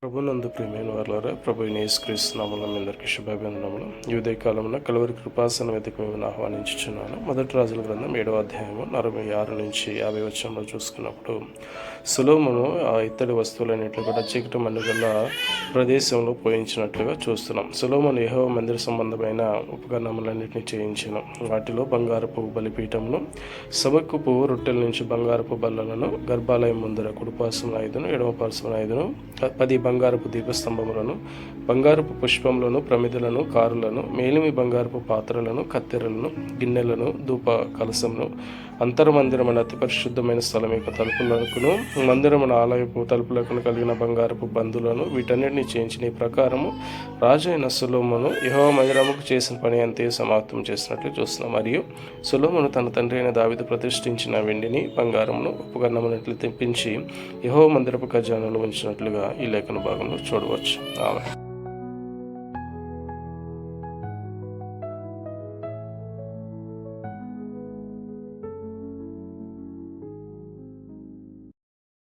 ప్రభునందు ప్రియమైన వారులారా, ప్రభు అయిన యేసుక్రీస్తు నామములో మీ అందరికీ శుభాభివందనములు. ఈ ఉదయకాలమున కలువరి కృపాసన వేదిక మిమ్మల్ని ఆహ్వానించుచున్నాను. మొదటి రాజుల గ్రంథం 7వ అధ్యాయము 46 నుంచి 50 వచనంలో చూసుకున్నప్పుడు, సొలొమోను ఆ ఇత్తడి వస్తువులన్నింటినీ కూడా చీకటి మండుగల ప్రదేశంలో పోయించినట్లుగా చూస్తున్నాం. సొలొమోను యెహోవా మందిర సంబంధమైన ఉపకరణములన్నింటినీ చేయించెను. వాటిలో బంగారపు బలిపీఠమును, సబక్కుపు రొట్టెల నుంచి బంగారపు బల్లలను, గర్భాలయం ముందర కుడిపార్శ్వమున 5, ఎడమ పార్శ్వమున 5, 10 బంగారపు దీపస్తంభములను, బంగారపు పుష్పములను, ప్రమిదలను, కారులను, మేలిమి బంగారపు పాత్రలను, కత్తెరలను, గిన్నెలను, ధూప కలశమును, అంతర్మందిరమున అతి పరిశుద్ధమైన స్థలం యొక్క తలుపులకును, మందిరమున ఆలయపు తలుపులకు కలిగిన బంగారపు బందులను, వీటన్నిటిని చేయించిన ఈ ప్రకారము రాజు అయిన సొలొమోను యెహోవా మందిరముకు చేసిన పని అంతే సమాప్తం చేసినట్లు చూస్తున్నాం. మరియు సొలొమోను తన తండ్రి అయిన దావీదు ప్రతిష్ఠించిన వెండిని, బంగారమును, ఉపకరణములను తెప్పించి యెహోవా మందిరపు ఖజానాను ఉంచినట్లుగా ఈ లేఖన భాగంలో చూడవచ్చు. ఆమె